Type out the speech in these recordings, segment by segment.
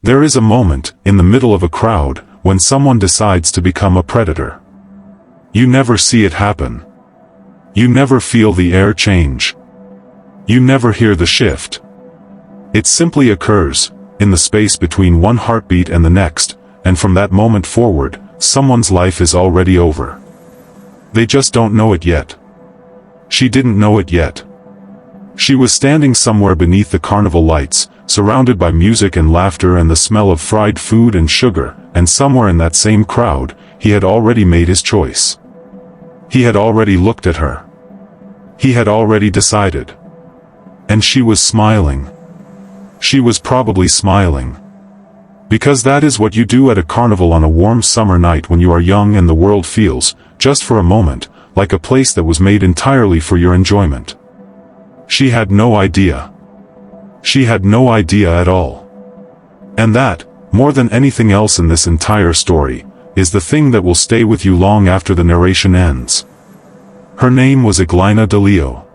There is a moment, in the middle of a crowd, when someone decides to become a predator. You never see it happen. You never feel the air change. You never hear the shift. It simply occurs, in the space between one heartbeat and the next, and from that moment forward, someone's life is already over. They just don't know it yet. She didn't know it yet. She was standing somewhere beneath the carnival lights, surrounded by music and laughter and the smell of fried food and sugar, and somewhere in that same crowd, he had already made his choice. He had already looked at her. He had already decided. And she was smiling. She was probably smiling. Because that is what you do at a carnival on a warm summer night when you are young and the world feels, just for a moment, like a place that was made entirely for your enjoyment. She had no idea. She had no idea at all. And that, more than anything else in this entire story, is the thing that will stay with you long after the narration ends. Her name was Iglina Deleó.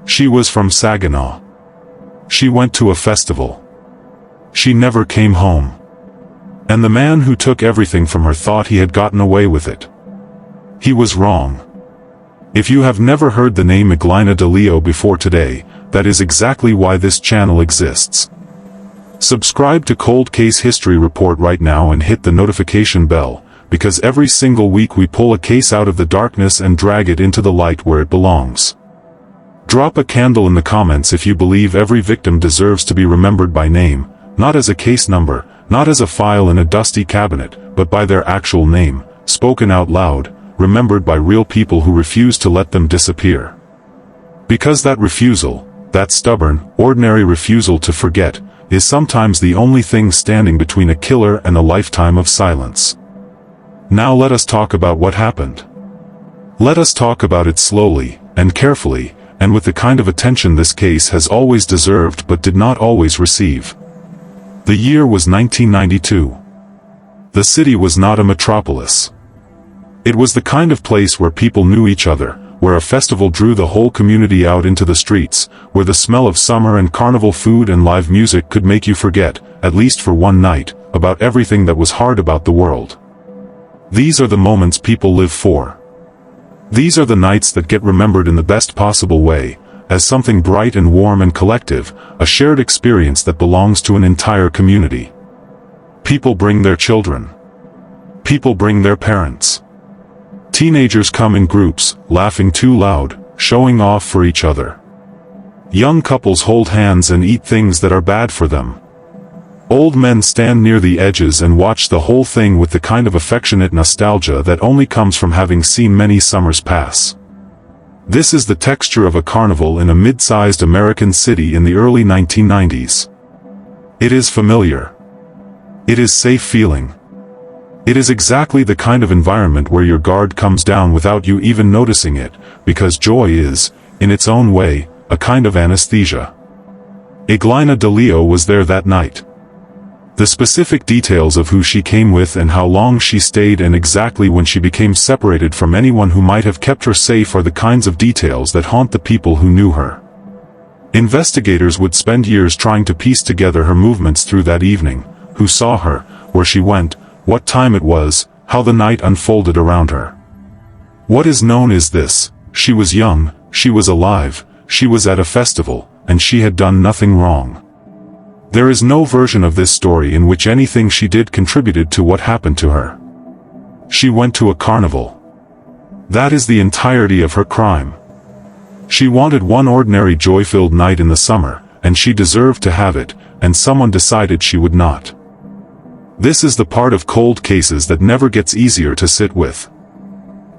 She was from Saginaw. She went to a festival. She never came home. And the man who took everything from her thought he had gotten away with it. He was wrong. If you have never heard the name Iglina Deleó before today, that is exactly why this channel exists. Subscribe to Cold Case History Report right now and hit the notification bell, because every single week we pull a case out of the darkness and drag it into the light where it belongs. Drop a candle in the comments if you believe every victim deserves to be remembered by name, not as a case number, not as a file in a dusty cabinet, but by their actual name, spoken out loud, remembered by real people who refuse to let them disappear. Because that refusal, that stubborn, ordinary refusal to forget, is sometimes the only thing standing between a killer and a lifetime of silence. Now let us talk about what happened. Let us talk about it slowly, and carefully, and with the kind of attention this case has always deserved but did not always receive. The year was 1992. The city was not a metropolis. It was the kind of place where people knew each other, where a festival drew the whole community out into the streets, where the smell of summer and carnival food and live music could make you forget, at least for one night, about everything that was hard about the world. These are the moments people live for. These are the nights that get remembered in the best possible way, as something bright and warm and collective, a shared experience that belongs to an entire community. People bring their children. People bring their parents. Teenagers come in groups, laughing too loud, showing off for each other. Young couples hold hands and eat things that are bad for them. Old men stand near the edges and watch the whole thing with the kind of affectionate nostalgia that only comes from having seen many summers pass. This is the texture of a carnival in a mid-sized American city in the early 1990s. It is familiar. It is safe feeling. It is exactly the kind of environment where your guard comes down without you even noticing it, because joy is, in its own way, a kind of anesthesia. Iglina Deleó was there that night. The specific details of who she came with and how long she stayed and exactly when she became separated from anyone who might have kept her safe are the kinds of details that haunt the people who knew her. Investigators would spend years trying to piece together her movements through that evening, who saw her, where she went, what time it was, how the night unfolded around her. What is known is this: she was young, she was alive, she was at a festival, and she had done nothing wrong. There is no version of this story in which anything she did contributed to what happened to her. She went to a carnival. That is the entirety of her crime. She wanted one ordinary joy-filled night in the summer, and she deserved to have it, and someone decided she would not. This is the part of cold cases that never gets easier to sit with.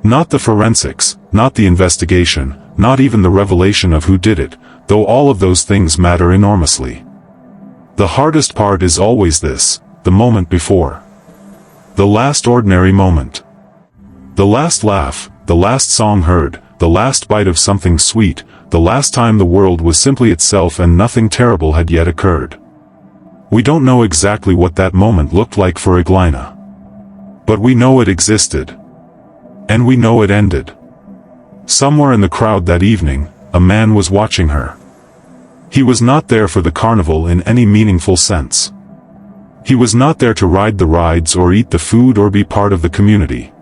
Not the forensics, not the investigation, not even the revelation of who did it, though all of those things matter enormously. The hardest part is always this: the moment before. The last ordinary moment. The last laugh, the last song heard, the last bite of something sweet, the last time the world was simply itself and nothing terrible had yet occurred. We don't know exactly what that moment looked like for Iglina. But we know it existed. And we know it ended. Somewhere in the crowd that evening, a man was watching her. He was not there for the carnival in any meaningful sense. He was not there to ride the rides or eat the food or be part of the community.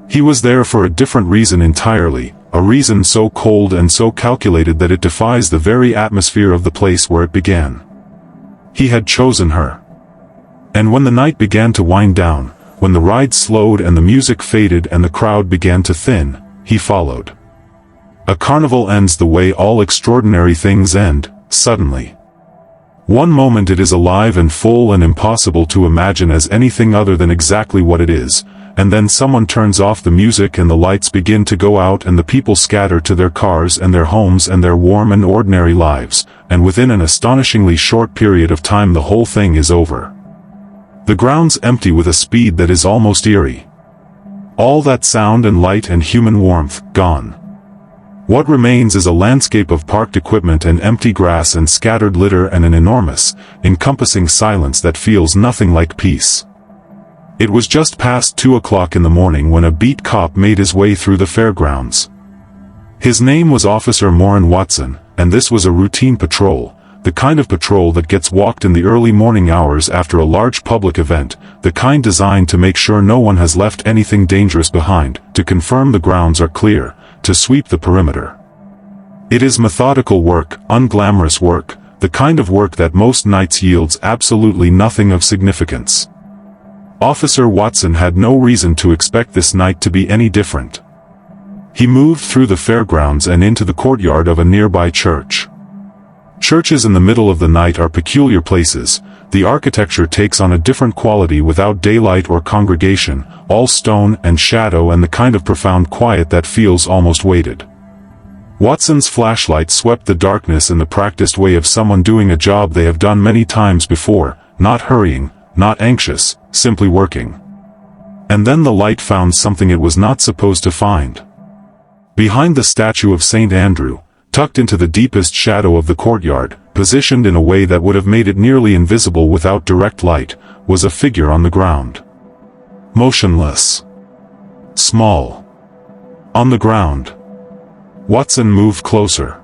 He was there for a different reason entirely, a reason so cold and so calculated that it defies the very atmosphere of the place where it began. He had chosen her. And when the night began to wind down, when the ride slowed and the music faded and the crowd began to thin, he followed. A carnival ends the way all extraordinary things end, suddenly. One moment it is alive and full and impossible to imagine as anything other than exactly what it is, and then someone turns off the music and the lights begin to go out and the people scatter to their cars and their homes and their warm and ordinary lives, and within an astonishingly short period of time the whole thing is over. The grounds empty with a speed that is almost eerie. All that sound and light and human warmth, gone. What remains is a landscape of parked equipment and empty grass and scattered litter and an enormous, encompassing silence that feels nothing like peace. It was just past 2 o'clock in the morning when a beat cop made his way through the fairgrounds. His name was Officer Morin Watson, and this was a routine patrol, the kind of patrol that gets walked in the early morning hours after a large public event, the kind designed to make sure no one has left anything dangerous behind, to confirm the grounds are clear, to sweep the perimeter. It is methodical work, unglamorous work, the kind of work that most nights yields absolutely nothing of significance. Officer Watson had no reason to expect this night to be any different. He moved through the fairgrounds and into the courtyard of a nearby church. Churches in the middle of the night are peculiar places. The architecture takes on a different quality without daylight or congregation, all stone and shadow and the kind of profound quiet that feels almost weighted. Watson's flashlight swept the darkness in the practiced way of someone doing a job they have done many times before, not hurrying, not anxious, simply working. And then the light found something it was not supposed to find. Behind the statue of St. Andrew, tucked into the deepest shadow of the courtyard, positioned in a way that would have made it nearly invisible without direct light, was a figure on the ground. Motionless. Small. On the ground. Watson moved closer.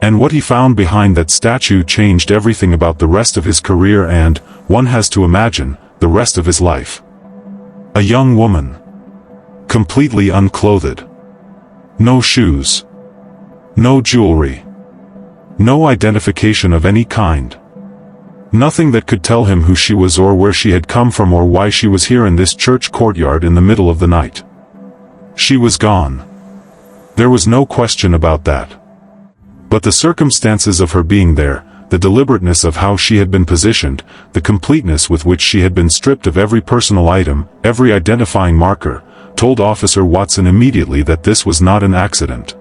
And what he found behind that statue changed everything about the rest of his career and, one has to imagine, the rest of his life. A young woman. Completely unclothed. No shoes. No jewelry. No identification of any kind. Nothing that could tell him who she was or where she had come from or why she was here in this church courtyard in the middle of the night. She was gone. There was no question about that. But the circumstances of her being there, the deliberateness of how she had been positioned, the completeness with which she had been stripped of every personal item, every identifying marker, told Officer Watson immediately that this was not an accident.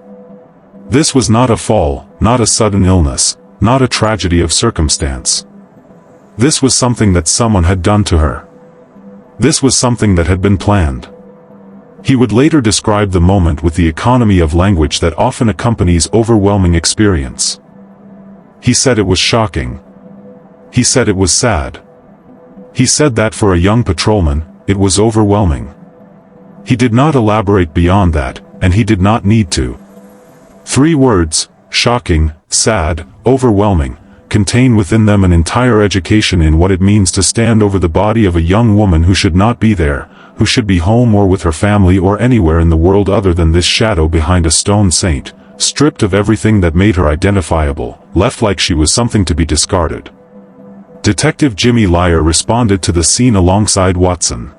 This was not a fall, not a sudden illness, not a tragedy of circumstance. This was something that someone had done to her. This was something that had been planned. He would later describe the moment with the economy of language that often accompanies overwhelming experience. He said it was shocking. He said it was sad. He said that for a young patrolman, it was overwhelming. He did not elaborate beyond that, and he did not need to. 3 words, shocking, sad, overwhelming, contain within them an entire education in what it means to stand over the body of a young woman who should not be there, who should be home or with her family or anywhere in the world other than this shadow behind a stone saint, stripped of everything that made her identifiable, left like she was something to be discarded. Detective Jimmy Lyer responded to the scene alongside Watson.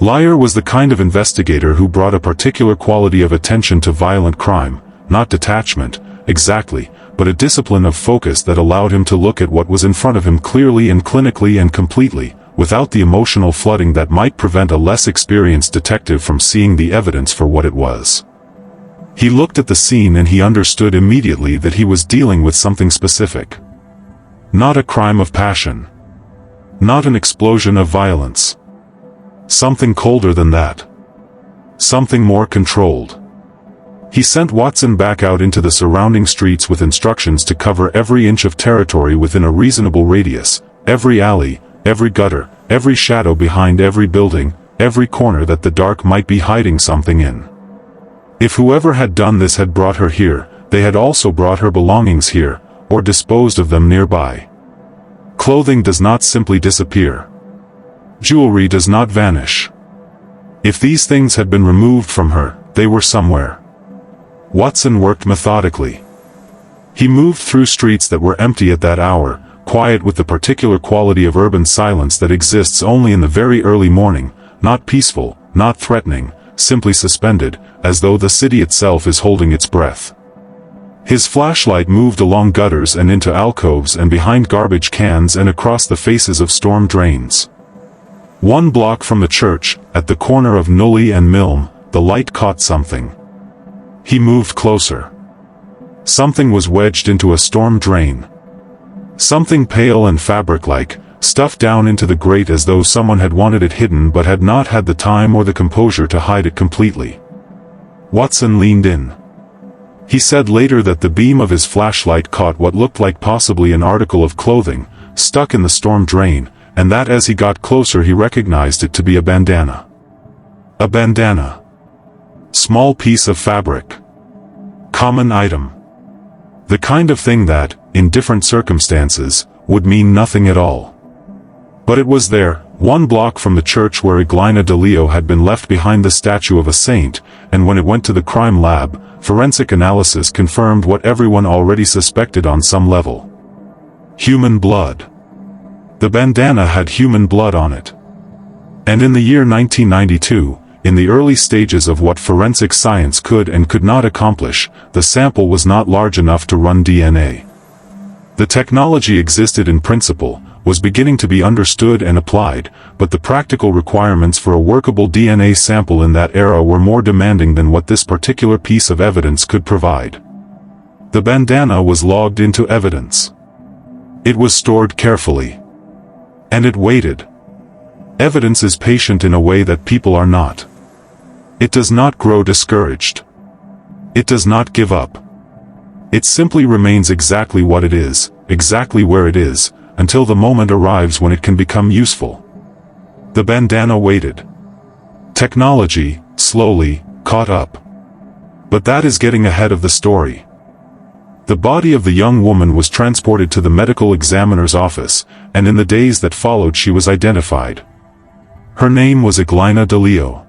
Lyer was the kind of investigator who brought a particular quality of attention to violent crime, not detachment, exactly, but a discipline of focus that allowed him to look at what was in front of him clearly and clinically and completely, without the emotional flooding that might prevent a less experienced detective from seeing the evidence for what it was. He looked at the scene and he understood immediately that he was dealing with something specific. Not a crime of passion. Not an explosion of violence. Something colder than that. Something more controlled. He sent Watson back out into the surrounding streets with instructions to cover every inch of territory within a reasonable radius, every alley, every gutter, every shadow behind every building, every corner that the dark might be hiding something in. If whoever had done this had brought her here, they had also brought her belongings here, or disposed of them nearby. Clothing does not simply disappear. Jewelry does not vanish. If these things had been removed from her, they were somewhere. Watson worked methodically. He moved through streets that were empty at that hour, quiet with the particular quality of urban silence that exists only in the very early morning, not peaceful, not threatening, simply suspended, as though the city itself is holding its breath. His flashlight moved along gutters and into alcoves and behind garbage cans and across the faces of storm drains. 1 block from the church, at the corner of Nully and Milne, the light caught something. He moved closer. Something was wedged into a storm drain. Something pale and fabric-like, stuffed down into the grate as though someone had wanted it hidden but had not had the time or the composure to hide it completely. Watson leaned in. He said later that the beam of his flashlight caught what looked like possibly an article of clothing, stuck in the storm drain, and that as he got closer he recognized it to be a bandana. A bandana. Small piece of fabric. Common item. The kind of thing that, in different circumstances, would mean nothing at all. But it was there, 1 block from the church where Iglina Deleó had been left behind the statue of a saint, and when it went to the crime lab, forensic analysis confirmed what everyone already suspected on some level. Human blood. The bandana had human blood on it. And in the year 1992, in the early stages of what forensic science could and could not accomplish, the sample was not large enough to run DNA. The technology existed in principle, was beginning to be understood and applied, but the practical requirements for a workable DNA sample in that era were more demanding than what this particular piece of evidence could provide. The bandana was logged into evidence. It was stored carefully. And it waited. Evidence is patient in a way that people are not. It does not grow discouraged. It does not give up. It simply remains exactly what it is, exactly where it is, until the moment arrives when it can become useful. The bandana waited. Technology, slowly, caught up. But that is getting ahead of the story. The body of the young woman was transported to the medical examiner's office, and in the days that followed she was identified. Her name was Iglina Deleó.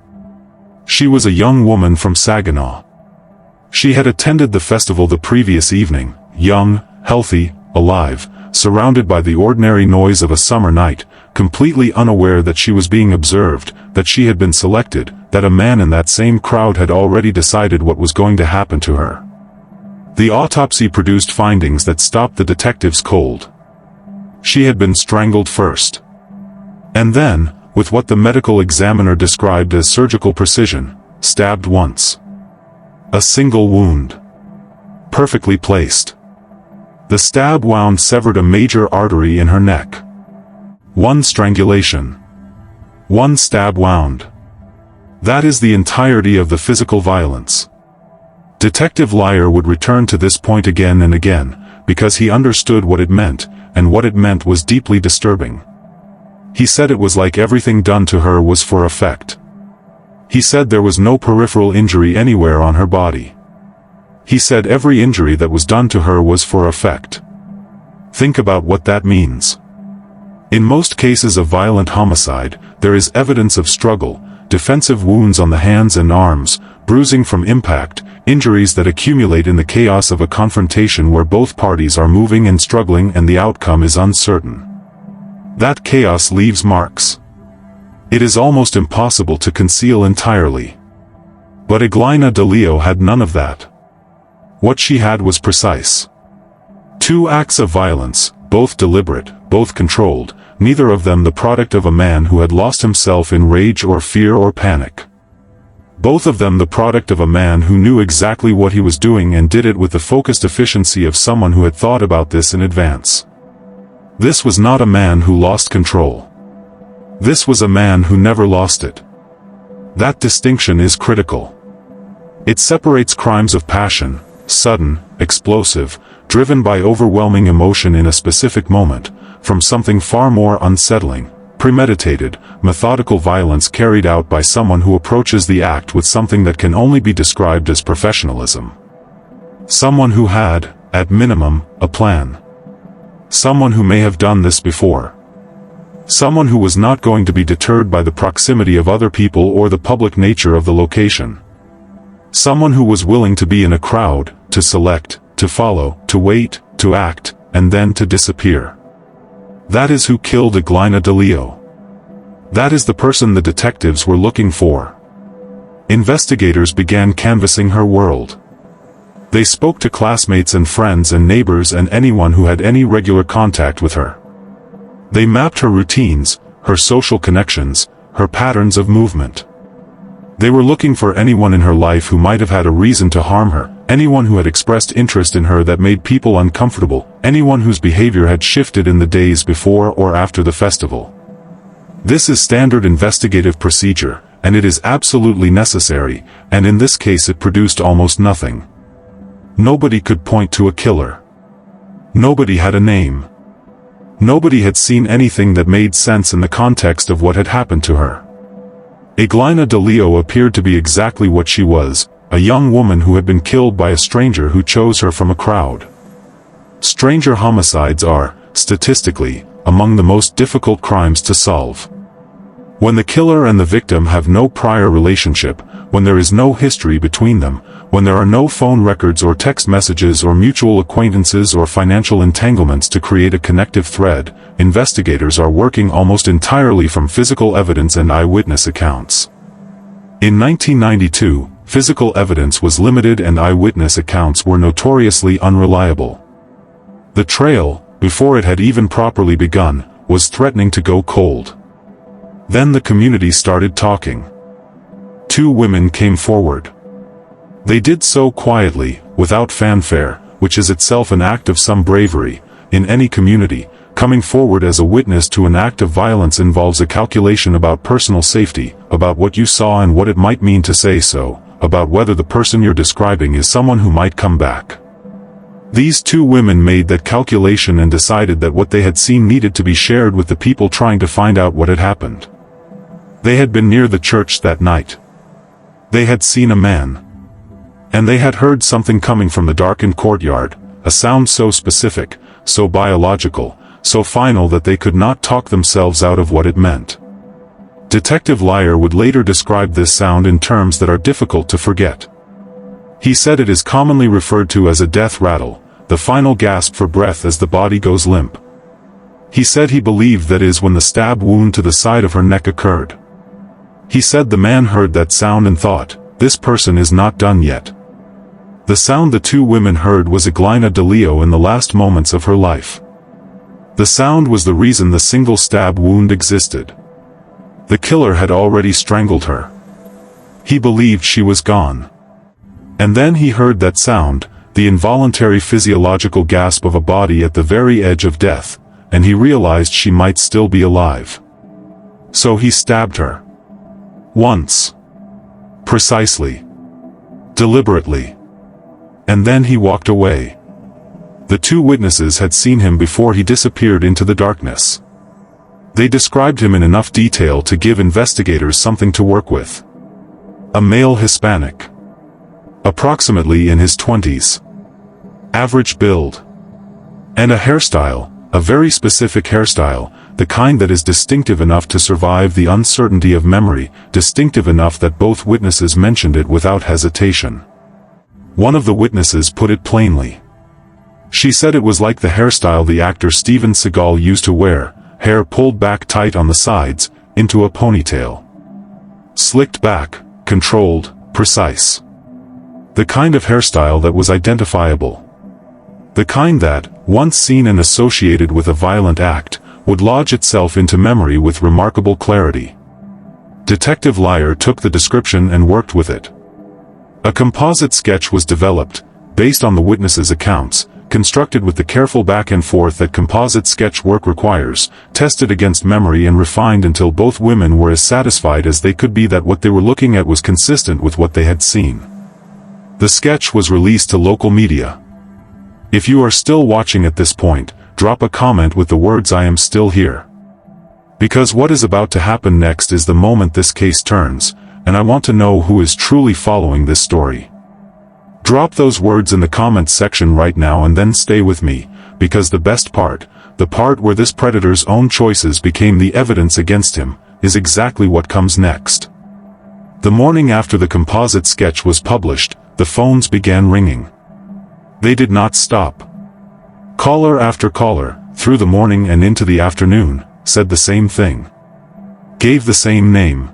She was a young woman from Saginaw. She had attended the festival the previous evening, young, healthy, alive, surrounded by the ordinary noise of a summer night, completely unaware that she was being observed, that she had been selected, that a man in that same crowd had already decided what was going to happen to her. The autopsy produced findings that stopped the detectives cold. She had been strangled first. And then, with what the medical examiner described as surgical precision, stabbed once. A single wound. Perfectly placed. The stab wound severed a major artery in her neck. 1 strangulation. 1 stab wound. That is the entirety of the physical violence. Detective Lyer would return to this point again and again, because he understood what it meant, and what it meant was deeply disturbing. He said it was like everything done to her was for effect. He said there was no peripheral injury anywhere on her body. He said every injury that was done to her was for effect. Think about what that means. In most cases of violent homicide, there is evidence of struggle, defensive wounds on the hands and arms, bruising from impact, injuries that accumulate in the chaos of a confrontation where both parties are moving and struggling and the outcome is uncertain. That chaos leaves marks. It is almost impossible to conceal entirely. But Iglina Deleó had none of that. What she had was precise. 2 acts of violence, both deliberate, both controlled, neither of them the product of a man who had lost himself in rage or fear or panic. Both of them the product of a man who knew exactly what he was doing and did it with the focused efficiency of someone who had thought about this in advance. This was not a man who lost control. This was a man who never lost it. That distinction is critical. It separates crimes of passion, sudden, explosive, driven by overwhelming emotion in a specific moment, from something far more unsettling, premeditated, methodical violence carried out by someone who approaches the act with something that can only be described as professionalism. Someone who had, at minimum, a plan. Someone who may have done this before. Someone who was not going to be deterred by the proximity of other people or the public nature of the location. Someone who was willing to be in a crowd, to select, to follow, to wait, to act, and then to disappear. That is who killed Iglina Deleó. That is the person the detectives were looking for. Investigators began canvassing her world. They spoke to classmates and friends and neighbors and anyone who had any regular contact with her. They mapped her routines, her social connections, her patterns of movement. They were looking for anyone in her life who might have had a reason to harm her, anyone who had expressed interest in her that made people uncomfortable, anyone whose behavior had shifted in the days before or after the festival. This is standard investigative procedure, and it is absolutely necessary, and in this case it produced almost nothing. Nobody could point to a killer. Nobody had a name. Nobody had seen anything that made sense in the context of what had happened to her. Iglina Deleó appeared to be exactly what she was, a young woman who had been killed by a stranger who chose her from a crowd. Stranger homicides are, statistically, among the most difficult crimes to solve. When the killer and the victim have no prior relationship, when there is no history between them, when there are no phone records or text messages or mutual acquaintances or financial entanglements to create a connective thread, investigators are working almost entirely from physical evidence and eyewitness accounts. In 1992, physical evidence was limited and eyewitness accounts were notoriously unreliable. The trail, before it had even properly begun, was threatening to go cold. Then the community started talking. Two women came forward. They did so quietly, without fanfare, which is itself an act of some bravery. In any community, coming forward as a witness to an act of violence involves a calculation about personal safety, about what you saw and what it might mean to say so, about whether the person you're describing is someone who might come back. These two women made that calculation and decided that what they had seen needed to be shared with the people trying to find out what had happened. They had been near the church that night. They had seen a man. And they had heard something coming from the darkened courtyard, a sound so specific, so biological, so final that they could not talk themselves out of what it meant. Detective Liar would later describe this sound in terms that are difficult to forget. He said it is commonly referred to as a death rattle, the final gasp for breath as the body goes limp. He said he believed that is when the stab wound to the side of her neck occurred. He said the man heard that sound and thought, this person is not done yet. The sound the two women heard was Iglina Deleó in the last moments of her life. The sound was the reason the single stab wound existed. The killer had already strangled her. He believed she was gone. And then he heard that sound, the involuntary physiological gasp of a body at the very edge of death, and he realized she might still be alive. So he stabbed her. Once. Precisely. Deliberately. And then he walked away. The two witnesses had seen him before he disappeared into the darkness. They described him in enough detail to give investigators something to work with. A male Hispanic. Approximately in his 20s. Average build. And a hairstyle, a very specific hairstyle, the kind that is distinctive enough to survive the uncertainty of memory, distinctive enough that both witnesses mentioned it without hesitation. One of the witnesses put it plainly. She said it was like the hairstyle the actor Steven Seagal used to wear, hair pulled back tight on the sides, into a ponytail. Slicked back, controlled, precise. The kind of hairstyle that was identifiable. The kind that, once seen and associated with a violent act, would lodge itself into memory with remarkable clarity. Detective Liar took the description and worked with it. A composite sketch was developed, based on the witnesses' accounts, constructed with the careful back and forth that composite sketch work requires, tested against memory and refined until both women were as satisfied as they could be that what they were looking at was consistent with what they had seen. The sketch was released to local media. If you are still watching at this point, drop a comment with the words "I am still here." Because what is about to happen next is the moment this case turns, and I want to know who is truly following this story. Drop those words in the comments section right now and then stay with me, because the best part, the part where this predator's own choices became the evidence against him, is exactly what comes next. The morning after the composite sketch was published, the phones began ringing. They did not stop. Caller after caller, through the morning and into the afternoon, said the same thing. Gave the same name.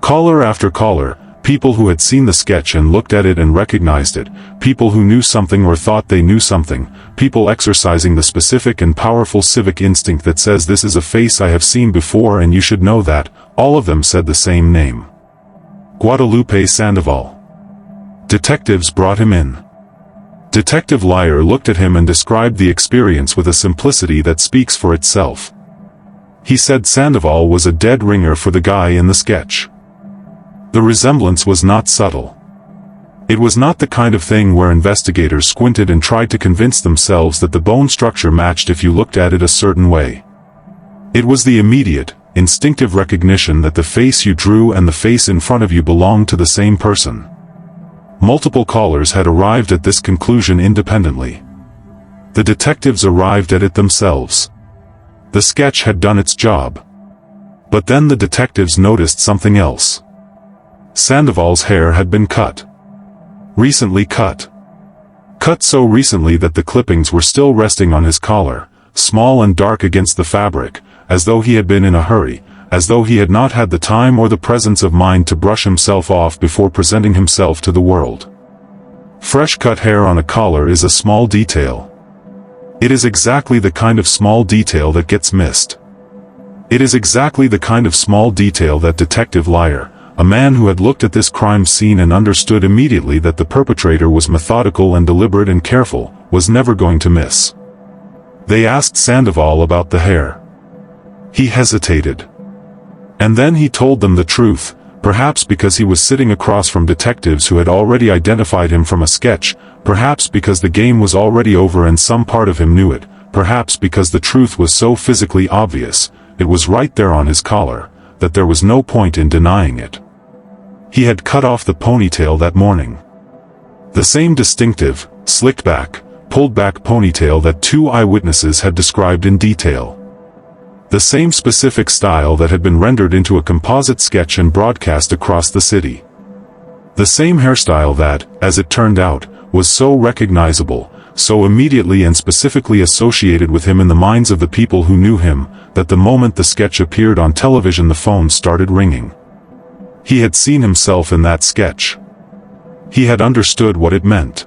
Caller after caller, people who had seen the sketch and looked at it and recognized it, people who knew something or thought they knew something, people exercising the specific and powerful civic instinct that says this is a face I have seen before and you should know that, all of them said the same name. Guadalupe Sandoval. Detectives brought him in. Detective Liar looked at him and described the experience with a simplicity that speaks for itself. He said Sandoval was a dead ringer for the guy in the sketch. The resemblance was not subtle. It was not the kind of thing where investigators squinted and tried to convince themselves that the bone structure matched if you looked at it a certain way. It was the immediate, instinctive recognition that the face you drew and the face in front of you belonged to the same person. Multiple callers had arrived at this conclusion independently. The detectives arrived at it themselves. The sketch had done its job. But then the detectives noticed something else. Sandoval's hair had been cut. Recently cut. Cut so recently that the clippings were still resting on his collar, small and dark against the fabric, as though he had been in a hurry, as though he had not had the time or the presence of mind to brush himself off before presenting himself to the world. Fresh cut hair on a collar is a small detail. It is exactly the kind of small detail that gets missed. It is exactly the kind of small detail that Detective Liar, a man who had looked at this crime scene and understood immediately that the perpetrator was methodical and deliberate and careful, was never going to miss. They asked Sandoval about the hair. He hesitated. And then he told them the truth, perhaps because he was sitting across from detectives who had already identified him from a sketch, perhaps because the game was already over and some part of him knew it, perhaps because the truth was so physically obvious, it was right there on his collar, that there was no point in denying it. He had cut off the ponytail that morning. The same distinctive, slicked back, pulled back ponytail that two eyewitnesses had described in detail. The same specific style that had been rendered into a composite sketch and broadcast across the city. The same hairstyle that, as it turned out, was so recognizable, so immediately and specifically associated with him in the minds of the people who knew him, that the moment the sketch appeared on television the phone started ringing. He had seen himself in that sketch. He had understood what it meant.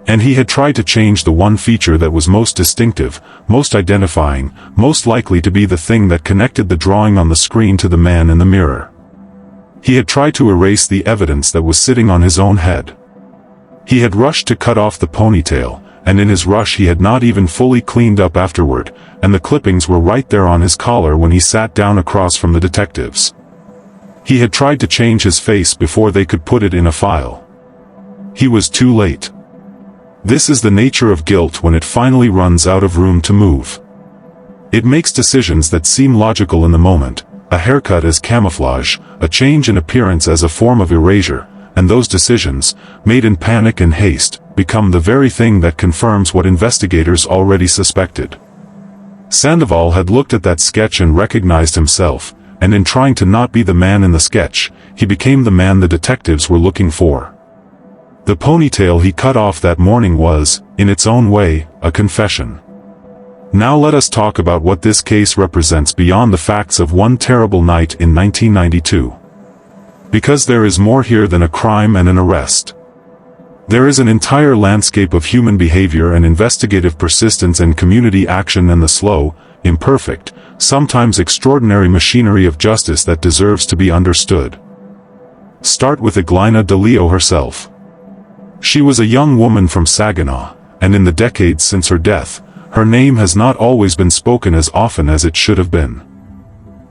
And he had tried to change the one feature that was most distinctive, most identifying, most likely to be the thing that connected the drawing on the screen to the man in the mirror. He had tried to erase the evidence that was sitting on his own head. He had rushed to cut off the ponytail, and in his rush he had not even fully cleaned up afterward, and the clippings were right there on his collar when he sat down across from the detectives. He had tried to change his face before they could put it in a file. He was too late. This is the nature of guilt when it finally runs out of room to move. It makes decisions that seem logical in the moment, a haircut as camouflage, a change in appearance as a form of erasure, and those decisions, made in panic and haste, become the very thing that confirms what investigators already suspected. Sandoval had looked at that sketch and recognized himself, and in trying to not be the man in the sketch, he became the man the detectives were looking for. The ponytail he cut off that morning was, in its own way, a confession. Now let us talk about what this case represents beyond the facts of one terrible night in 1992. Because there is more here than a crime and an arrest. There is an entire landscape of human behavior and investigative persistence and community action and the slow, imperfect, sometimes extraordinary machinery of justice that deserves to be understood. Start with Iglina Deleó herself. She was a young woman from Saginaw, and in the decades since her death, her name has not always been spoken as often as it should have been.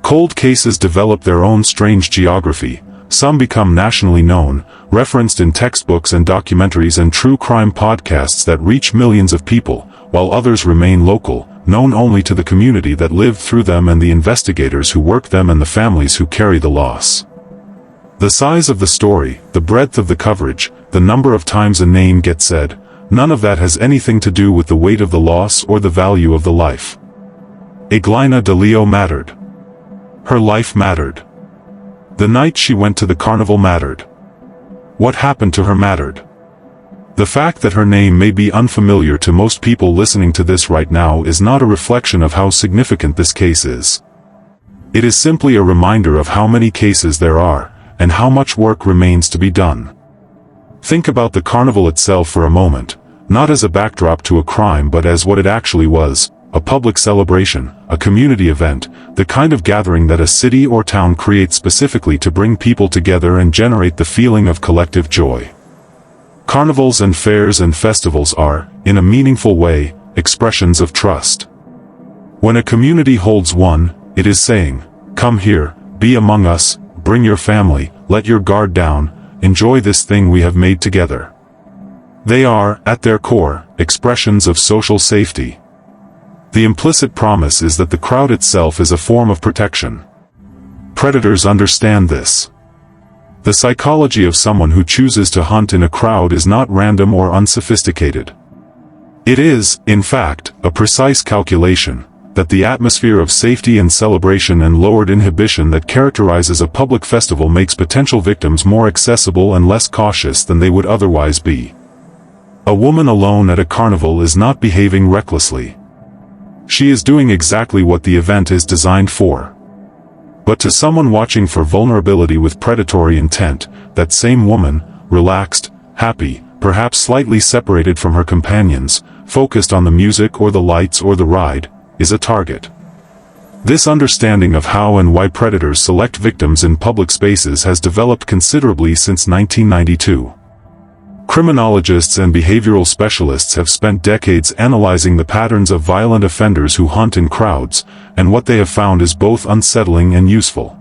Cold cases develop their own strange geography, some become nationally known, referenced in textbooks and documentaries and true crime podcasts that reach millions of people, while others remain local, known only to the community that lived through them and the investigators who work them and the families who carry the loss. The size of the story, the breadth of the coverage, the number of times a name gets said, None of that has anything to do with the weight of the loss or the value of the life. Iglina Deleó mattered. Her life mattered. The night she went to the carnival mattered. What happened to her mattered. The fact that her name may be unfamiliar to most people listening to this right now is not a reflection of how significant this case is. It is simply a reminder of how many cases there are, and how much work remains to be done. Think about the carnival itself for a moment, not as a backdrop to a crime but as what it actually was, a public celebration, a community event, the kind of gathering that a city or town creates specifically to bring people together and generate the feeling of collective joy. Carnivals and fairs and festivals are, in a meaningful way, expressions of trust. When a community holds one, it is saying, "Come here, be among us, bring your family, let your guard down, enjoy this thing we have made together." They are, at their core, expressions of social safety. The implicit promise is that the crowd itself is a form of protection. Predators understand this. The psychology of someone who chooses to hunt in a crowd is not random or unsophisticated. It is, in fact, a precise calculation, that the atmosphere of safety and celebration and lowered inhibition that characterizes a public festival makes potential victims more accessible and less cautious than they would otherwise be. A woman alone at a carnival is not behaving recklessly. She is doing exactly what the event is designed for. But to someone watching for vulnerability with predatory intent, that same woman, relaxed, happy, perhaps slightly separated from her companions, focused on the music or the lights or the ride, is a target. This understanding of how and why predators select victims in public spaces has developed considerably since 1992. Criminologists and behavioral specialists have spent decades analyzing the patterns of violent offenders who hunt in crowds, and what they have found is both unsettling and useful.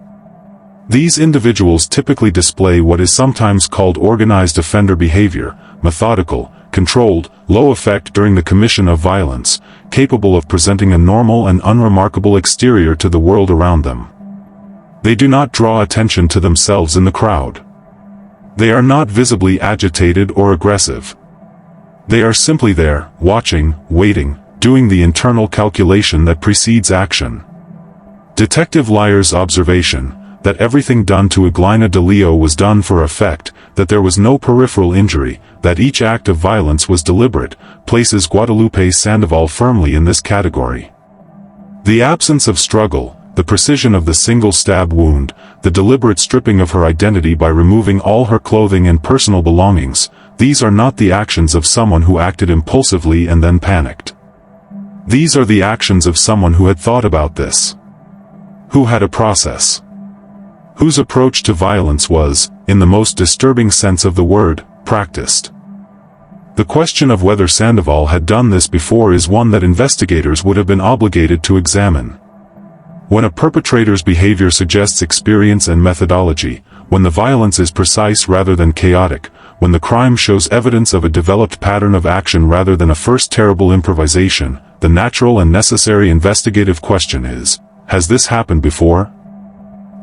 These individuals typically display what is sometimes called organized offender behavior, methodical, controlled, low effect during the commission of violence, capable of presenting a normal and unremarkable exterior to the world around them. They do not draw attention to themselves in the crowd. They are not visibly agitated or aggressive. They are simply there, watching, waiting, doing the internal calculation that precedes action. Detective Lyer's observation, that everything done to Iglina Deleó was done for effect, that there was no peripheral injury, that each act of violence was deliberate, places Guadalupe Sandoval firmly in this category. The absence of struggle, the precision of the single stab wound, the deliberate stripping of her identity by removing all her clothing and personal belongings, these are not the actions of someone who acted impulsively and then panicked. These are the actions of someone who had thought about this. Who had a process. Whose approach to violence was, in the most disturbing sense of the word, practiced. The question of whether Sandoval had done this before is one that investigators would have been obligated to examine. When a perpetrator's behavior suggests experience and methodology, when the violence is precise rather than chaotic, when the crime shows evidence of a developed pattern of action rather than a first terrible improvisation, the natural and necessary investigative question is, has this happened before?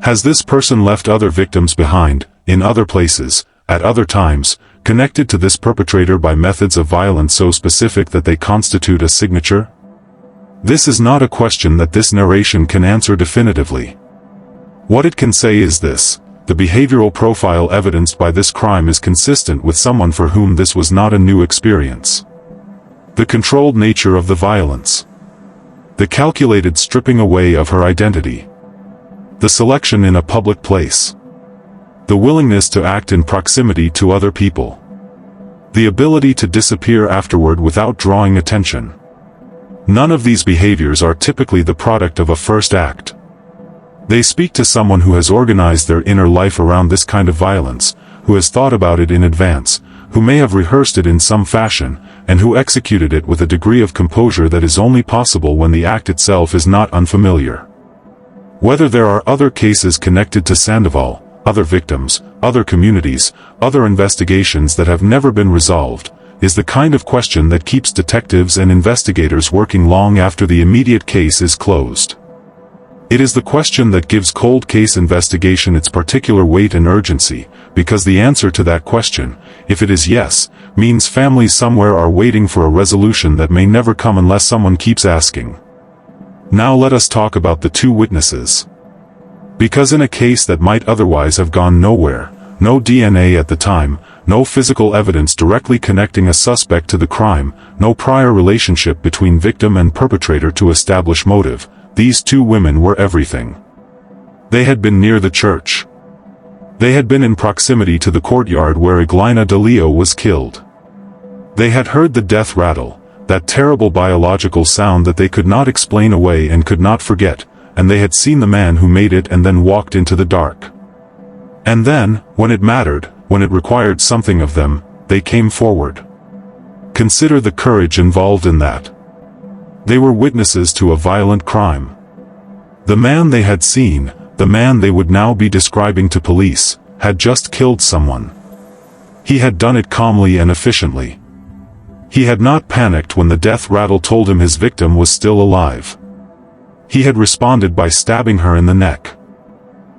Has this person left other victims behind, in other places, at other times, connected to this perpetrator by methods of violence so specific that they constitute a signature? This is not a question that this narration can answer definitively. What it can say is this: the behavioral profile evidenced by this crime is consistent with someone for whom this was not a new experience. The controlled nature of the violence. The calculated stripping away of her identity. The selection in a public place. The willingness to act in proximity to other people. The ability to disappear afterward without drawing attention. None of these behaviors are typically the product of a first act. They speak to someone who has organized their inner life around this kind of violence, who has thought about it in advance, who may have rehearsed it in some fashion, and who executed it with a degree of composure that is only possible when the act itself is not unfamiliar. Whether there are other cases connected to Sandoval, other victims, other communities, other investigations that have never been resolved, is the kind of question that keeps detectives and investigators working long after the immediate case is closed. It is the question that gives cold case investigation its particular weight and urgency, because the answer to that question, if it is yes, means families somewhere are waiting for a resolution that may never come unless someone keeps asking. Now let us talk about the two witnesses. Because in a case that might otherwise have gone nowhere, no DNA at the time, no physical evidence directly connecting a suspect to the crime, no prior relationship between victim and perpetrator to establish motive, these two women were everything. They had been near the church. They had been in proximity to the courtyard where Iglina Deleó was killed. They had heard the death rattle, that terrible biological sound that they could not explain away and could not forget, and they had seen the man who made it and then walked into the dark. And then, when it mattered, when it required something of them, they came forward. Consider the courage involved in that. They were witnesses to a violent crime. The man they had seen, the man they would now be describing to police, had just killed someone. He had done it calmly and efficiently. He had not panicked when the death rattle told him his victim was still alive. He had responded by stabbing her in the neck.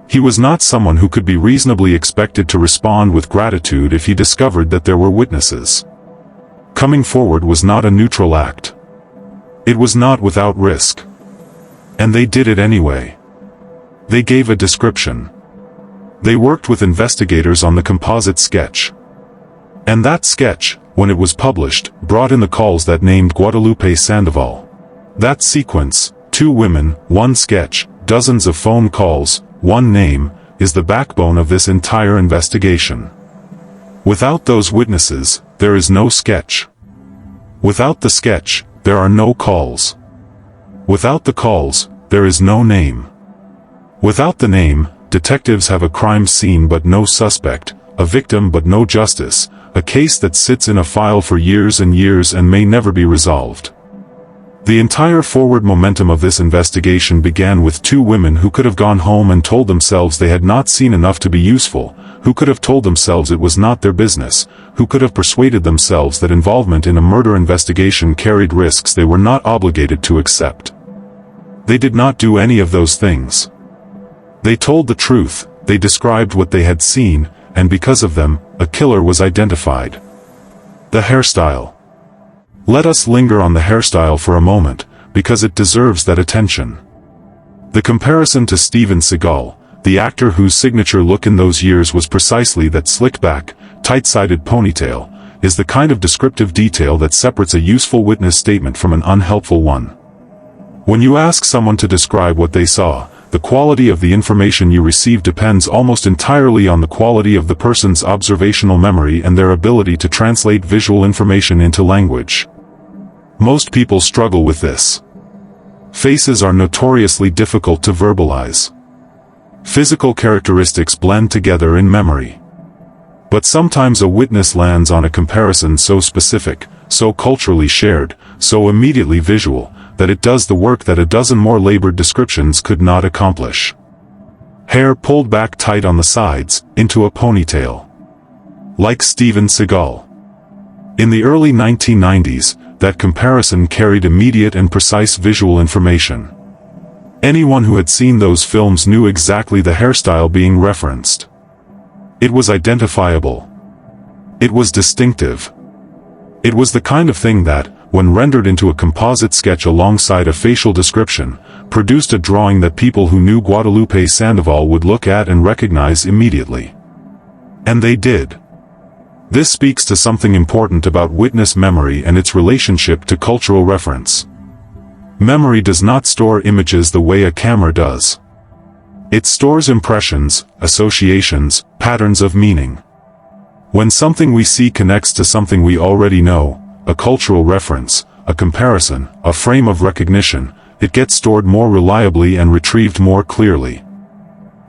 He was not someone who could be reasonably expected to respond with gratitude if he discovered that there were witnesses. Coming forward was not a neutral act. It was not without risk. And they did it anyway. They gave a description. They worked with investigators on the composite sketch. And that sketch, when it was published, brought in the calls that named Guadalupe Sandoval. That sequence, 2 women, 1 sketch, dozens of phone calls, 1 name, is the backbone of this entire investigation. Without those witnesses, there is no sketch. Without the sketch, there are no calls. Without the calls, there is no name. Without the name, detectives have a crime scene but no suspect, a victim but no justice, a case that sits in a file for years and years and may never be resolved. The entire forward momentum of this investigation began with 2 women who could have gone home and told themselves they had not seen enough to be useful, who could have told themselves it was not their business, who could have persuaded themselves that involvement in a murder investigation carried risks they were not obligated to accept. They did not do any of those things. They told the truth, they described what they had seen, and because of them, a killer was identified. The hairstyle. Let us linger on the hairstyle for a moment, because it deserves that attention. The comparison to Steven Seagal, the actor whose signature look in those years was precisely that slick-back, tight-sided ponytail, is the kind of descriptive detail that separates a useful witness statement from an unhelpful one. When you ask someone to describe what they saw, the quality of the information you receive depends almost entirely on the quality of the person's observational memory and their ability to translate visual information into language. Most people struggle with this. Faces are notoriously difficult to verbalize. Physical characteristics blend together in memory. But sometimes a witness lands on a comparison so specific, so culturally shared, so immediately visual, that it does the work that a dozen more labored descriptions could not accomplish. Hair pulled back tight on the sides, into a ponytail. Like Steven Seagal. In the early 1990s, that comparison carried immediate and precise visual information. Anyone who had seen those films knew exactly the hairstyle being referenced. It was identifiable. It was distinctive. It was the kind of thing that, when rendered into a composite sketch alongside a facial description, produced a drawing that people who knew Guadalupe Sandoval would look at and recognize immediately. And they did. This speaks to something important about witness memory and its relationship to cultural reference. Memory does not store images the way a camera does. It stores impressions, associations, patterns of meaning. When something we see connects to something we already know, a cultural reference, a comparison, a frame of recognition, it gets stored more reliably and retrieved more clearly.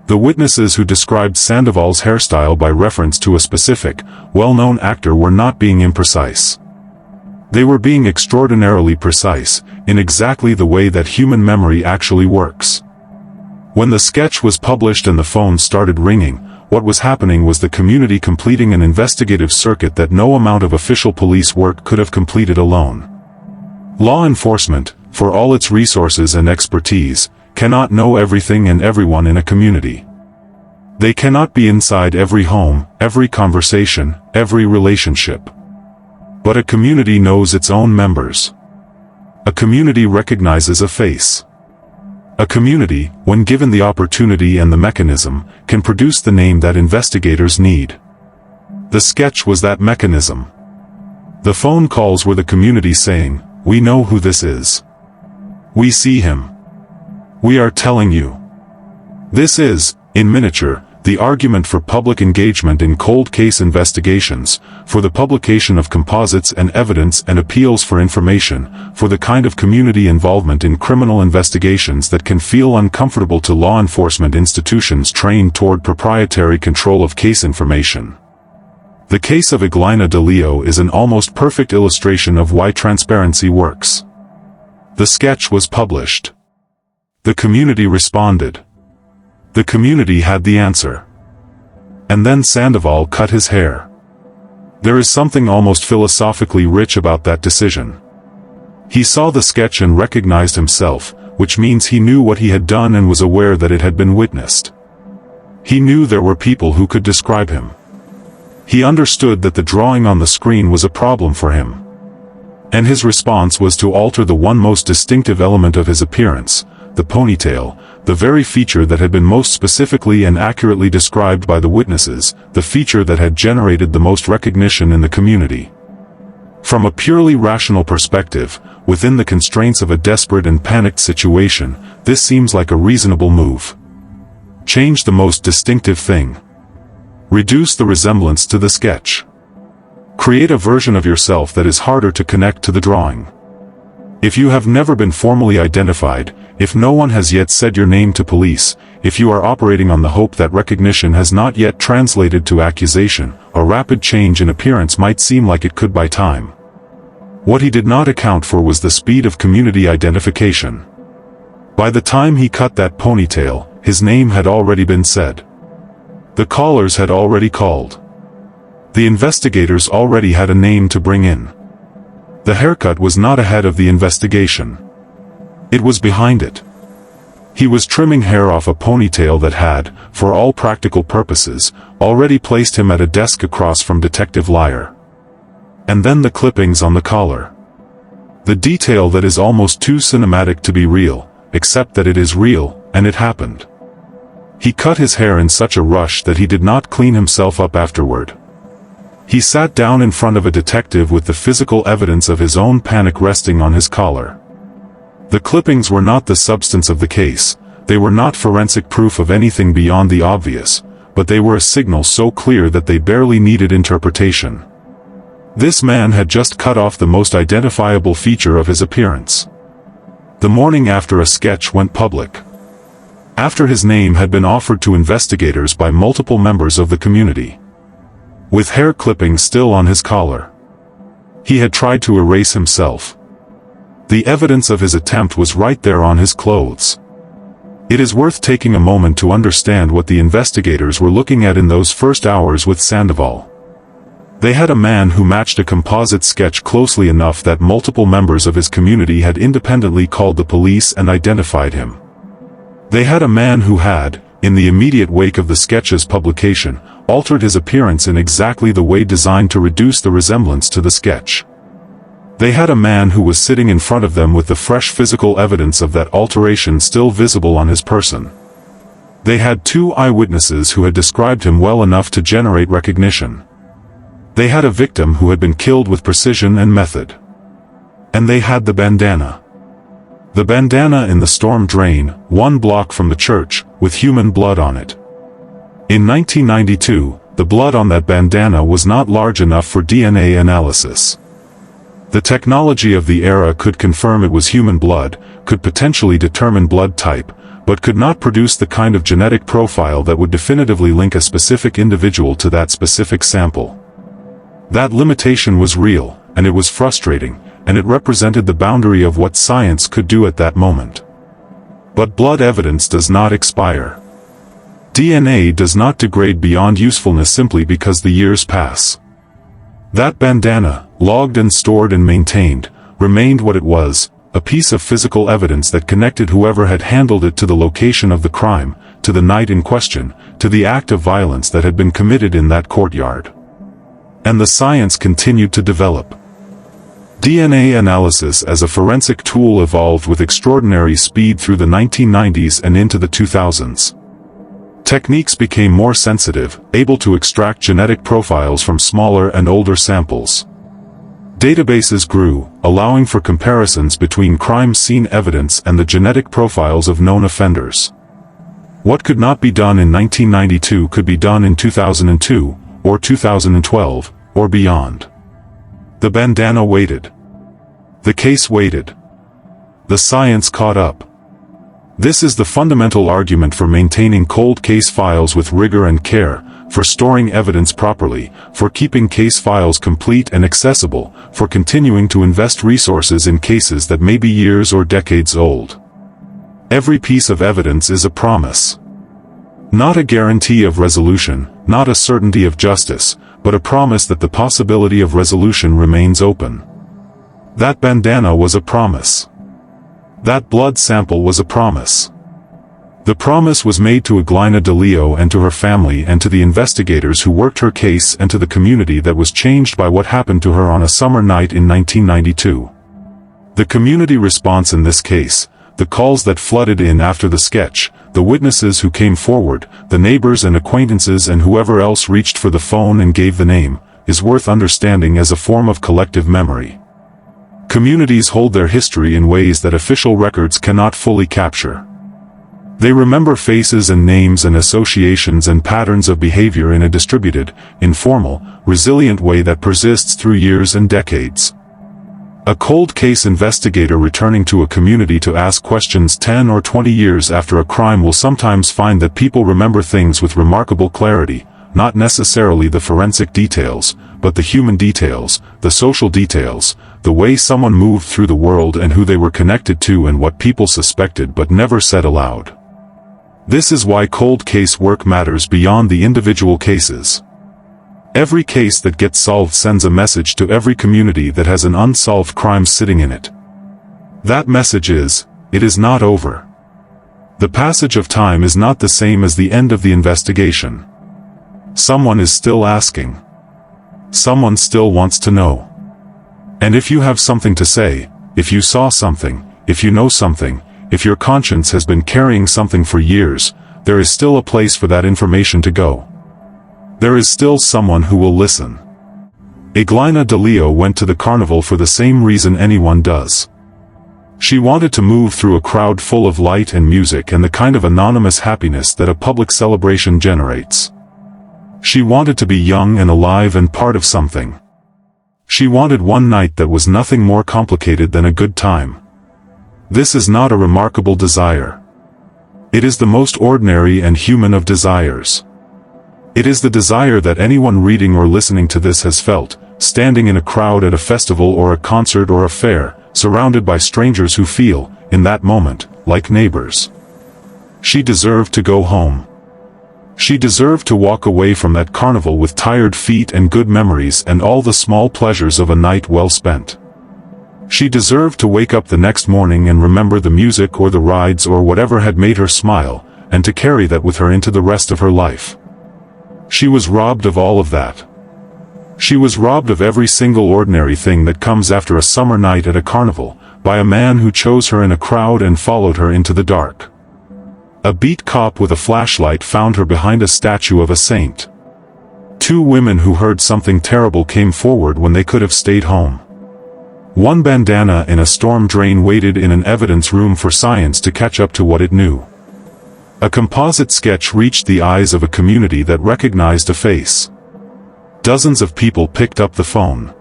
The witnesses who described Sandoval's hairstyle by reference to a specific, well-known actor were not being imprecise. They were being extraordinarily precise, in exactly the way that human memory actually works. When the sketch was published and the phone started ringing, what was happening was the community completing an investigative circuit that no amount of official police work could have completed alone. Law enforcement, for all its resources and expertise, cannot know everything and everyone in a community. They cannot be inside every home, every conversation, every relationship. But a community knows its own members. A community recognizes a face. A community, when given the opportunity and the mechanism, can produce the name that investigators need. The sketch was that mechanism. The phone calls were the community saying, "We know who this is. We see him. We are telling you." This is, in miniature, the argument for public engagement in cold case investigations, for the publication of composites and evidence and appeals for information, for the kind of community involvement in criminal investigations that can feel uncomfortable to law enforcement institutions trained toward proprietary control of case information. The case of Iglina Deleó is an almost perfect illustration of why transparency works. The sketch was published. The community responded. The community had the answer. And then Sandoval cut his hair. There is something almost philosophically rich about that decision. He saw the sketch and recognized himself, which means he knew what he had done and was aware that it had been witnessed. He knew there were people who could describe him. He understood that the drawing on the screen was a problem for him. And his response was to alter the one most distinctive element of his appearance, the ponytail, the very feature that had been most specifically and accurately described by the witnesses, the feature that had generated the most recognition in the community. From a purely rational perspective, within the constraints of a desperate and panicked situation, this seems like a reasonable move. Change the most distinctive thing. Reduce the resemblance to the sketch. Create a version of yourself that is harder to connect to the drawing. If you have never been formally identified, if no one has yet said your name to police, if you are operating on the hope that recognition has not yet translated to accusation, a rapid change in appearance might seem like it could buy time. What he did not account for was the speed of community identification. By the time he cut that ponytail, his name had already been said. The callers had already called. The investigators already had a name to bring in. The haircut was not ahead of the investigation. It was behind it. He was trimming hair off a ponytail that had, for all practical purposes, already placed him at a desk across from Detective Liar. And then the clippings on the collar. The detail that is almost too cinematic to be real, except that it is real, and it happened. He cut his hair in such a rush that he did not clean himself up afterward. He sat down in front of a detective with the physical evidence of his own panic resting on his collar. The clippings were not the substance of the case, they were not forensic proof of anything beyond the obvious, but they were a signal so clear that they barely needed interpretation. This man had just cut off the most identifiable feature of his appearance. The morning after a sketch went public. After his name had been offered to investigators by multiple members of the community. With hair clippings still on his collar. He had tried to erase himself. The evidence of his attempt was right there on his clothes. It is worth taking a moment to understand what the investigators were looking at in those first hours with Sandoval. They had a man who matched a composite sketch closely enough that multiple members of his community had independently called the police and identified him. They had a man who had, in the immediate wake of the sketch's publication, altered his appearance in exactly the way designed to reduce the resemblance to the sketch. They had a man who was sitting in front of them with the fresh physical evidence of that alteration still visible on his person. They had two eyewitnesses who had described him well enough to generate recognition. They had a victim who had been killed with precision and method. And they had the bandana. The bandana in the storm drain, 1 block from the church, with human blood on it. In 1992, the blood on that bandana was not large enough for DNA analysis. The technology of the era could confirm it was human blood, could potentially determine blood type, but could not produce the kind of genetic profile that would definitively link a specific individual to that specific sample. That limitation was real, and it was frustrating, and it represented the boundary of what science could do at that moment. But blood evidence does not expire. DNA does not degrade beyond usefulness simply because the years pass. That bandana, logged and stored and maintained, remained what it was, a piece of physical evidence that connected whoever had handled it to the location of the crime, to the night in question, to the act of violence that had been committed in that courtyard. And the science continued to develop. DNA analysis as a forensic tool evolved with extraordinary speed through the 1990s and into the 2000s. Techniques became more sensitive, able to extract genetic profiles from smaller and older samples. Databases grew, allowing for comparisons between crime scene evidence and the genetic profiles of known offenders. What could not be done in 1992 could be done in 2002, or 2012, or beyond. The bandana waited. The case waited. The science caught up. This is the fundamental argument for maintaining cold case files with rigor and care, for storing evidence properly, for keeping case files complete and accessible, for continuing to invest resources in cases that may be years or decades old. Every piece of evidence is a promise. Not a guarantee of resolution, not a certainty of justice, but a promise that the possibility of resolution remains open. That bandana was a promise. That blood sample was a promise. The promise was made to Iglina Deleó and to her family and to the investigators who worked her case and to the community that was changed by what happened to her on a summer night in 1992. The community response in this case, the calls that flooded in after the sketch, the witnesses who came forward, the neighbors and acquaintances and whoever else reached for the phone and gave the name, is worth understanding as a form of collective memory. Communities hold their history in ways that official records cannot fully capture. They remember faces and names and associations and patterns of behavior in a distributed, informal, resilient way that persists through years and decades. A cold case investigator returning to a community to ask questions 10 or 20 years after a crime will sometimes find that people remember things with remarkable clarity, not necessarily the forensic details, but the human details, the social details, the way someone moved through the world and who they were connected to and what people suspected but never said aloud. This is why cold case work matters beyond the individual cases. Every case that gets solved sends a message to every community that has an unsolved crime sitting in it. That message is, it is not over. The passage of time is not the same as the end of the investigation. Someone is still asking. Someone still wants to know. And if you have something to say, if you saw something, if you know something, if your conscience has been carrying something for years, there is still a place for that information to go. There is still someone who will listen. Iglina Deleó went to the carnival for the same reason anyone does. She wanted to move through a crowd full of light and music and the kind of anonymous happiness that a public celebration generates. She wanted to be young and alive and part of something. She wanted one night that was nothing more complicated than a good time. This is not a remarkable desire. It is the most ordinary and human of desires. It is the desire that anyone reading or listening to this has felt, standing in a crowd at a festival or a concert or a fair, surrounded by strangers who feel, in that moment, like neighbors. She deserved to go home. She deserved to walk away from that carnival with tired feet and good memories and all the small pleasures of a night well spent. She deserved to wake up the next morning and remember the music or the rides or whatever had made her smile, and to carry that with her into the rest of her life. She was robbed of all of that. She was robbed of every single ordinary thing that comes after a summer night at a carnival, by a man who chose her in a crowd and followed her into the dark. A beat cop with a flashlight found her behind a statue of a saint. Two women who heard something terrible came forward when they could have stayed home. One bandana in a storm drain waited in an evidence room for science to catch up to what it knew. A composite sketch reached the eyes of a community that recognized a face. Dozens of people picked up the phone.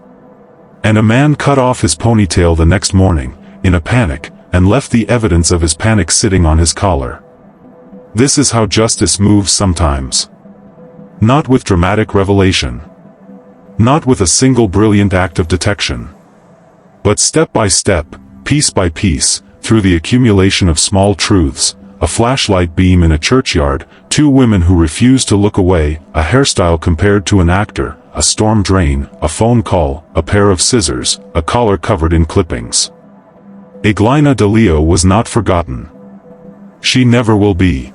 And a man cut off his ponytail the next morning, in a panic, and left the evidence of his panic sitting on his collar. This is how justice moves sometimes. Not with dramatic revelation. Not with a single brilliant act of detection. But step by step, piece by piece, through the accumulation of small truths, a flashlight beam in a churchyard, two women who refused to look away, a hairstyle compared to an actor, a storm drain, a phone call, a pair of scissors, a collar covered in clippings. Iglina Deleó was not forgotten. She never will be.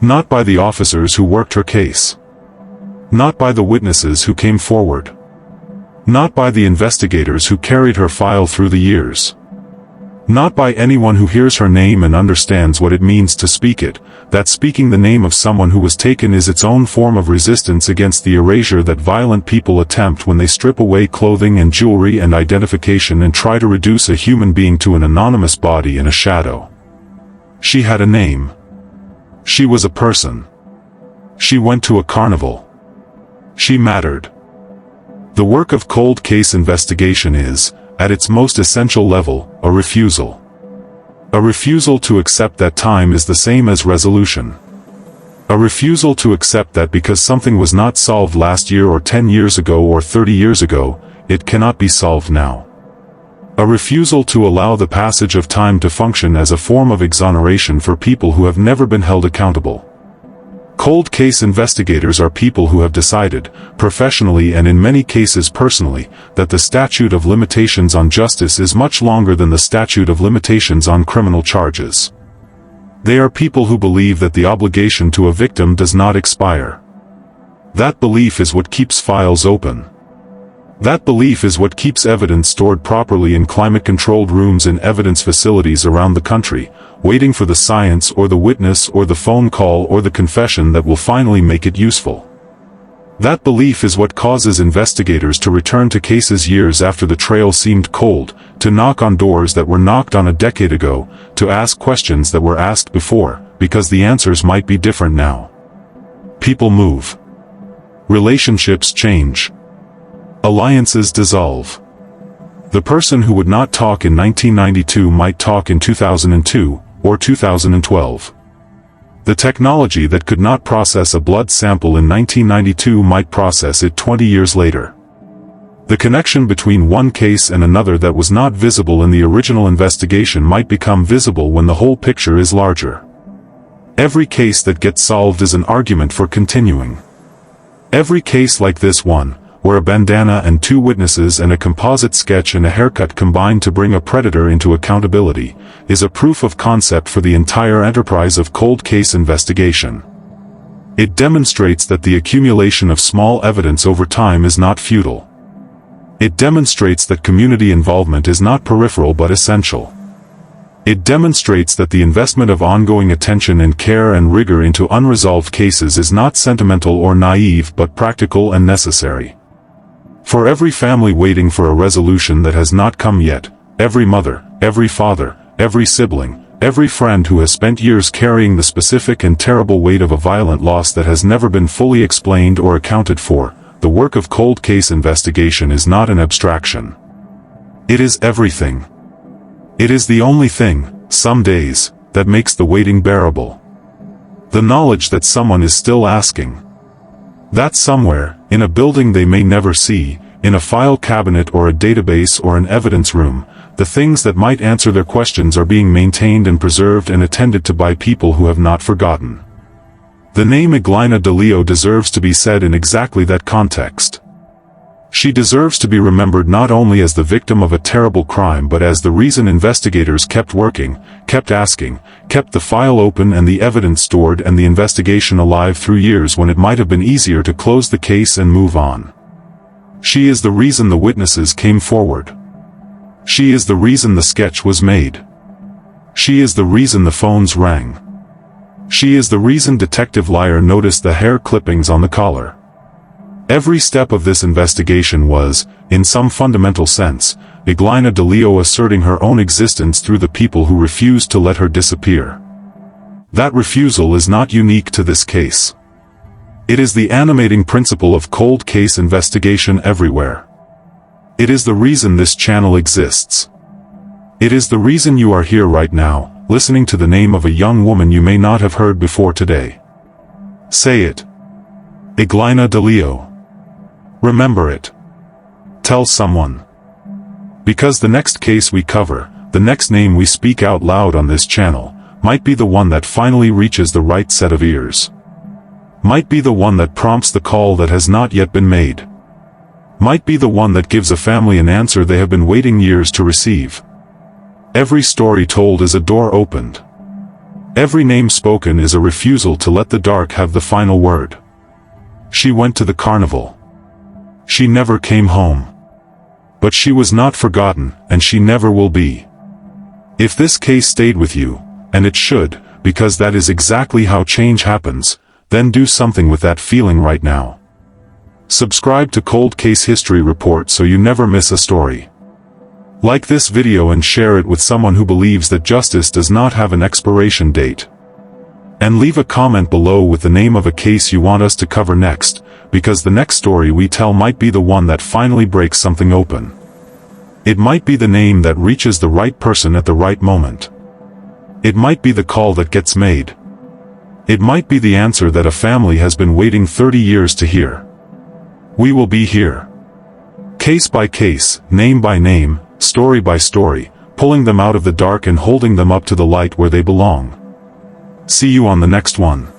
Not by the officers who worked her case. Not by the witnesses who came forward. Not by the investigators who carried her file through the years. Not by anyone who hears her name and understands what it means to speak it, that speaking the name of someone who was taken is its own form of resistance against the erasure that violent people attempt when they strip away clothing and jewelry and identification and try to reduce a human being to an anonymous body and a shadow. She had a name. She was a person. She went to a carnival. She mattered. The work of cold case investigation is, at its most essential level, a refusal. A refusal to accept that time is the same as resolution. A refusal to accept that because something was not solved last year or 10 years ago or 30 years ago, it cannot be solved now. A refusal to allow the passage of time to function as a form of exoneration for people who have never been held accountable. Cold case investigators are people who have decided, professionally and in many cases personally, that the statute of limitations on justice is much longer than the statute of limitations on criminal charges. They are people who believe that the obligation to a victim does not expire. That belief is what keeps files open. That belief is what keeps evidence stored properly in climate-controlled rooms in evidence facilities around the country, waiting for the science or the witness or the phone call or the confession that will finally make it useful. That belief is what causes investigators to return to cases years after the trail seemed cold, to knock on doors that were knocked on a decade ago, to ask questions that were asked before, because the answers might be different now. People move. Relationships change. Alliances dissolve. The person who would not talk in 1992 might talk in 2002, or 2012. The technology that could not process a blood sample in 1992 might process it 20 years later. The connection between one case and another that was not visible in the original investigation might become visible when the whole picture is larger. Every case that gets solved is an argument for continuing. Every case like this one, where a bandana and two witnesses and a composite sketch and a haircut combine to bring a predator into accountability, is a proof of concept for the entire enterprise of cold case investigation. It demonstrates that the accumulation of small evidence over time is not futile. It demonstrates that community involvement is not peripheral but essential. It demonstrates that the investment of ongoing attention and care and rigor into unresolved cases is not sentimental or naive but practical and necessary. For every family waiting for a resolution that has not come yet, every mother, every father, every sibling, every friend who has spent years carrying the specific and terrible weight of a violent loss that has never been fully explained or accounted for, the work of cold case investigation is not an abstraction. It is everything. It is the only thing, some days, that makes the waiting bearable. The knowledge that someone is still asking. That somewhere, in a building they may never see, in a file cabinet or a database or an evidence room, the things that might answer their questions are being maintained and preserved and attended to by people who have not forgotten. The name Iglina Deleó deserves to be said in exactly that context. She deserves to be remembered not only as the victim of a terrible crime but as the reason investigators kept working, kept asking, kept the file open and the evidence stored and the investigation alive through years when it might have been easier to close the case and move on. She is the reason the witnesses came forward. She is the reason the sketch was made. She is the reason the phones rang. She is the reason Detective Liar noticed the hair clippings on the collar. Every step of this investigation was, in some fundamental sense, Iglina Deleó asserting her own existence through the people who refused to let her disappear. That refusal is not unique to this case. It is the animating principle of cold case investigation everywhere. It is the reason this channel exists. It is the reason you are here right now, listening to the name of a young woman you may not have heard before today. Say it. Iglina Deleó. Remember it. Tell someone. Because the next case we cover, the next name we speak out loud on this channel, might be the one that finally reaches the right set of ears. Might be the one that prompts the call that has not yet been made. Might be the one that gives a family an answer they have been waiting years to receive. Every story told is a door opened. Every name spoken is a refusal to let the dark have the final word. She went to the carnival. She never came home. But she was not forgotten, and she never will be. If this case stayed with you, and it should, because that is exactly how change happens, then do something with that feeling right now. Subscribe to Cold Case History Report so you never miss a story. Like this video and share it with someone who believes that justice does not have an expiration date. And leave a comment below with the name of a case you want us to cover next, because the next story we tell might be the one that finally breaks something open. It might be the name that reaches the right person at the right moment. It might be the call that gets made. It might be the answer that a family has been waiting 30 years to hear. We will be here. Case by case, name by name, story by story, pulling them out of the dark and holding them up to the light where they belong. See you on the next one.